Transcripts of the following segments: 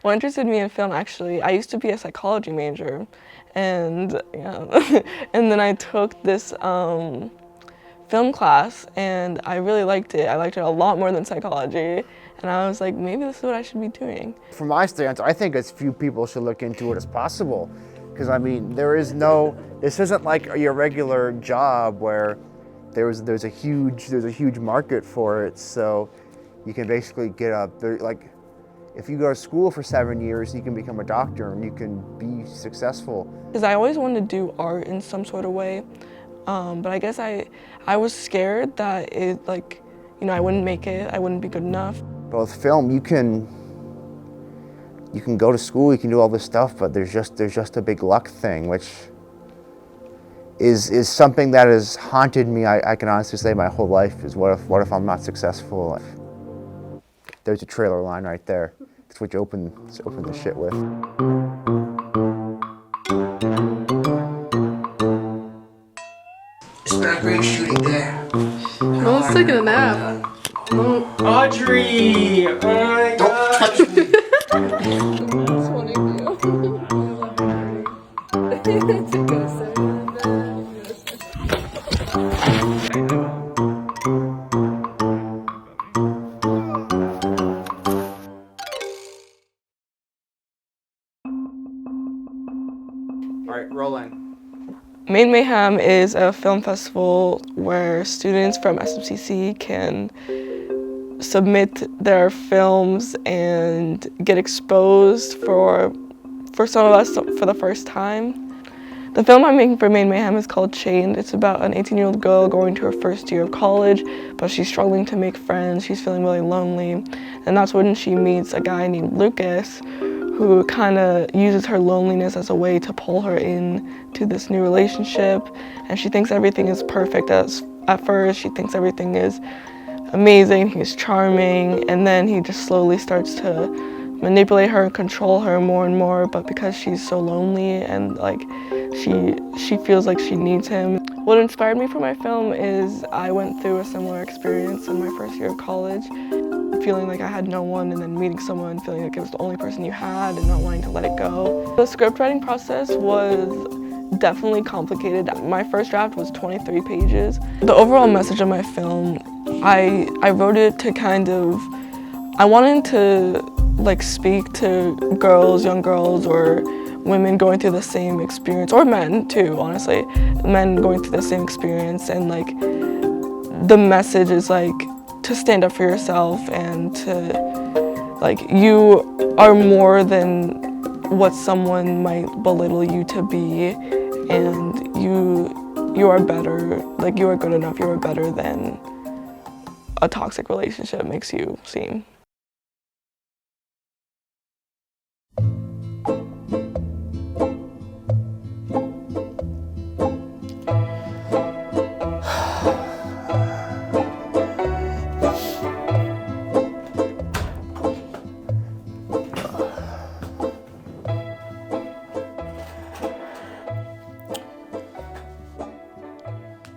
What interested me in film, actually, I used to be a psychology major, and yeah, and then I took this film class, and I really liked it. I liked it a lot more than psychology, and I was like, maybe this is what I should be doing. From my stance, I think as few people should look into it as possible, because I mean, this isn't like your regular job where there's a huge market for it. So you can basically get like, if you go to school for 7 years, you can become a doctor and you can be successful. Because I always wanted to do art in some sort of way, but I guess I was scared that I wouldn't make it, I wouldn't be good enough. But with film, you can go to school, you can do all this stuff, but there's just a big luck thing, which is something that has haunted me. I can honestly say my whole life is what if I'm not successful? There's a trailer line right there. That's what you open the shit with. It's been a great shooting day. No one's taking a nap. Audrey! Oh my Don't god! touch me! All right, rolling. Maine Mayhem is a film festival where students from SMCC can submit their films and get exposed for some of us for the first time. The film I'm making for Maine Mayhem is called Chained. It's about an 18-year-old girl going to her first year of college, but she's struggling to make friends. She's feeling really lonely, and that's when she meets a guy named Lucas, who kind of uses her loneliness as a way to pull her in to this new relationship. And she thinks everything is perfect at first. She thinks everything is amazing, he's charming, and then he just slowly starts to manipulate her and control her more and more. But because she's so lonely and she feels like she needs him. What inspired me for my film is I went through a similar experience in my first year of college, feeling like I had no one, and then meeting someone, feeling like it was the only person you had and not wanting to let it go. The script writing process was definitely complicated. My first draft was 23 pages. The overall message of my film, I wrote it to I wanted to speak to girls, young girls, or women going through the same experience, or men too, honestly. Men going through the same experience, and the message is to stand up for yourself and to, you are more than what someone might belittle you to be, and you are better, you are good enough, you are better than a toxic relationship makes you seem.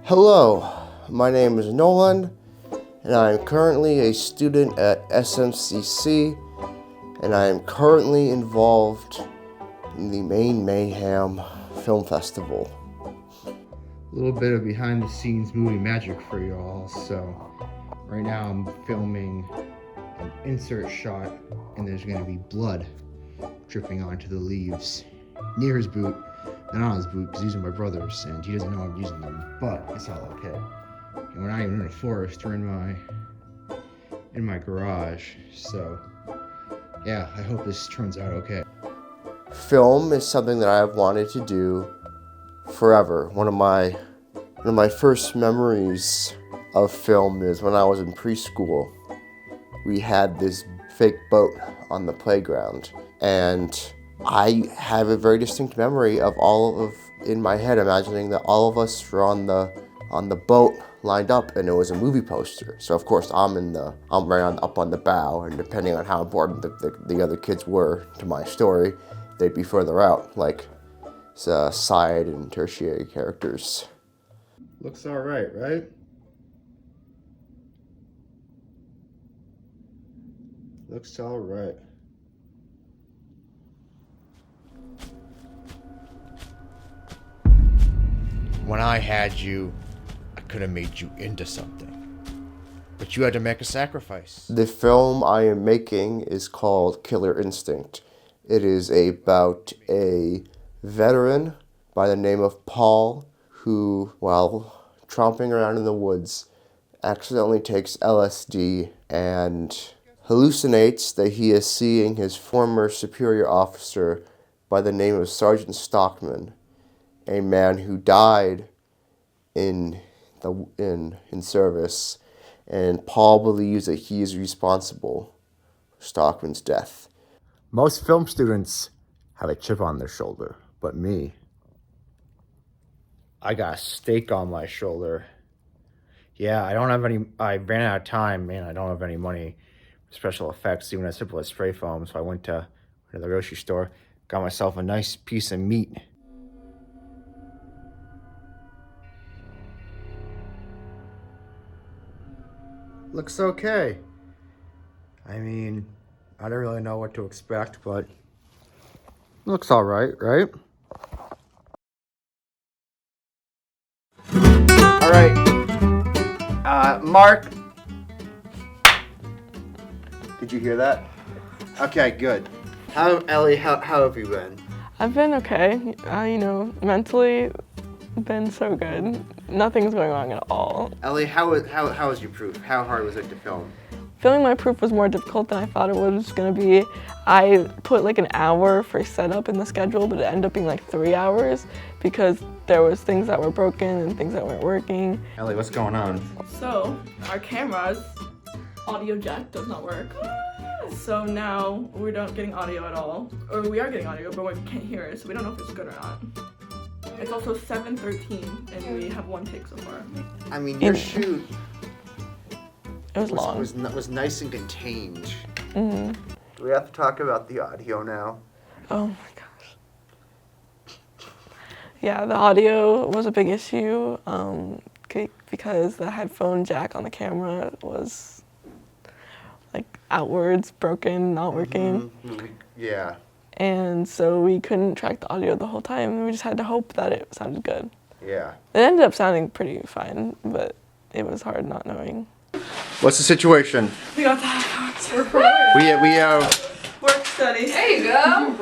Hello, my name is Nolan, and I am currently a student at SMCC, and I am currently involved in the Maine Mayhem Film Festival. A little bit of behind the scenes movie magic for y'all. So right now I'm filming an insert shot, and there's going to be blood dripping onto the leaves near his boot. Not on his boot, because these are my brothers, and he doesn't know I'm using them, but it's all okay. And we're not even in a forest, we're in my garage, so yeah, I hope this turns out okay. Film is something that I've wanted to do forever. One of my first memories of film is when I was in preschool. We had this fake boat on the playground, and I have a very distinct memory of in my head, imagining that all of us were on the boat lined up, and it was a movie poster. So of course I'm right up on the bow, and depending on how important the other kids were to my story, they'd be further out, like side and tertiary characters. Looks all right, right? Looks all right. When I had you, I could have made you into something. But you had to make a sacrifice. The film I am making is called Killer Instinct. It is about a veteran by the name of Paul who, while tromping around in the woods, accidentally takes LSD and hallucinates that he is seeing his former superior officer by the name of Sergeant Stockman, a man who died in service, and Paul believes that he is responsible for Stockman's death. Most film students have a chip on their shoulder, but me, I got a stake on my shoulder. Yeah, I ran out of time, and I don't have any money for special effects, even as simple as spray foam, so I went to the grocery store, got myself a nice piece of meat. Looks okay. I mean, I don't really know what to expect, but looks all right, right? All right. Mark. Did you hear that? Okay, good. Ellie, how have you been? I've been okay. Mentally, been so good. Nothing's going wrong at all. Ellie, how was your proof? How hard was it to film? Filming my proof was more difficult than I thought it was gonna be. I put like an hour for setup in the schedule, but it ended up being like 3 hours because there was things that were broken and things that weren't working. Ellie, what's going on? So, our camera's audio jack does not work. So now we're not getting audio at all. Or we are getting audio, but we can't hear it, so we don't know if it's good or not. It's also 7:13, and we have one take so far. I mean, your shoot It was long. was nice and contained. Mm-hmm. Do we have to talk about the audio now? Oh my gosh. Yeah, the audio was a big issue because the headphone jack on the camera was like outwards, broken, not working. Mm-hmm. Yeah. And so we couldn't track the audio the whole time. We just had to hope that it sounded good. Yeah. It ended up sounding pretty fine, but it was hard not knowing. What's the situation? We got the headphones. We have Work study. There you go.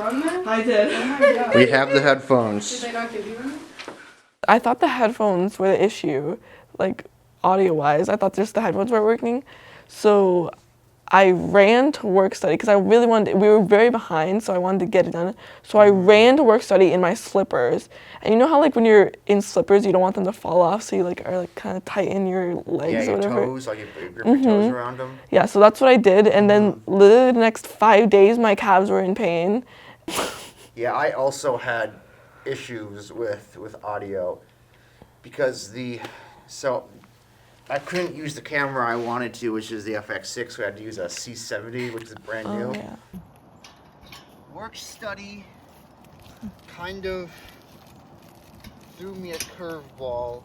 I did. we have the headphones. Did they not give you one? I thought the headphones were the issue, like audio-wise. I thought just the headphones weren't working. So I ran to work study because I really wanted, we were very behind, so I wanted to get it done. So I ran to work study in my slippers. And you know how like when you're in slippers, you don't want them to fall off, so you like are like kind of tighten your legs or whatever. Toes, like you grip your toes around them. Yeah, so that's what I did. And then literally the next 5 days, my calves were in pain. Yeah, I also had issues with audio because I couldn't use the camera I wanted to, which is the FX6, so I had to use a C70, which is brand new. Yeah. Work study kind of threw me a curveball.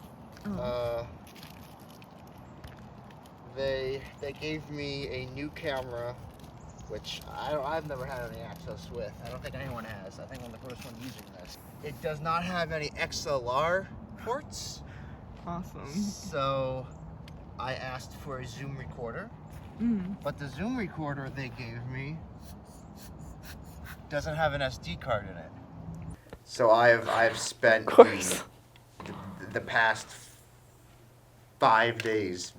They gave me a new camera, which I've never had any access with. I don't think anyone has. I think I'm the first one using this. It does not have any XLR ports. Awesome. So I asked for a Zoom recorder, but the Zoom recorder they gave me doesn't have an SD card in it. So I've spent the past 5 days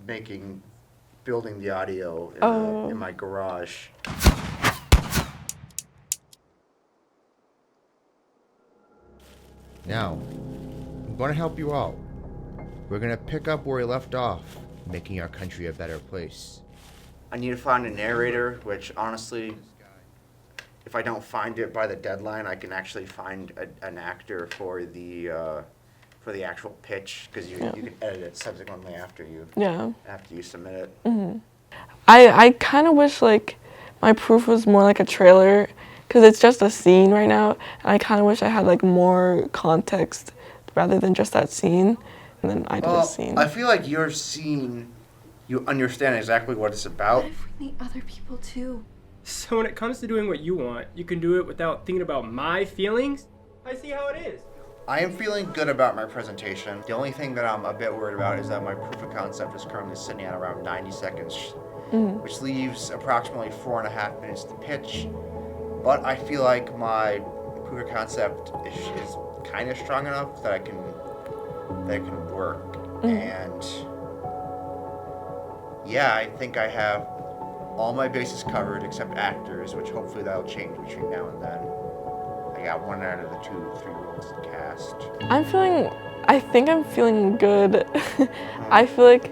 building the audio in my garage. Now, I'm going to help you out. We're going to pick up where we left off, making our country a better place. I need to find a narrator, which honestly, if I don't find it by the deadline, I can actually find an actor for the actual pitch, because you can edit it subsequently after you submit it. Mm-hmm. I kind of wish like my proof was more like a trailer, because it's just a scene right now, and I kind of wish I had like more context rather than just that scene, and then I did a scene. I feel like your scene, you understand exactly what it's about. What if we meet other people too? So when it comes to doing what you want, you can do it without thinking about my feelings? I see how it is. I am feeling good about my presentation. The only thing that I'm a bit worried about is that my proof of concept is currently sitting at around 90 seconds, which leaves approximately 4.5 minutes to pitch. But I feel like my proof of concept is kind of strong enough that it can work. And yeah, I think I have all my bases covered except actors, which hopefully that'll change between now and then. I got 1 out of the 2 3 roles to cast. I think I'm feeling good. I feel like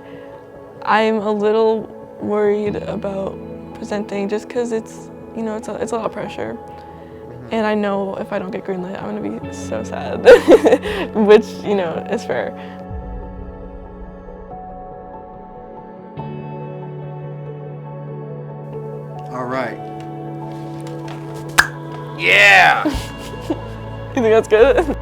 I'm a little worried about presenting just because it's a lot of pressure. And I know if I don't get greenlit, I'm gonna be so sad, which, is fair. All right. Yeah! You think that's good?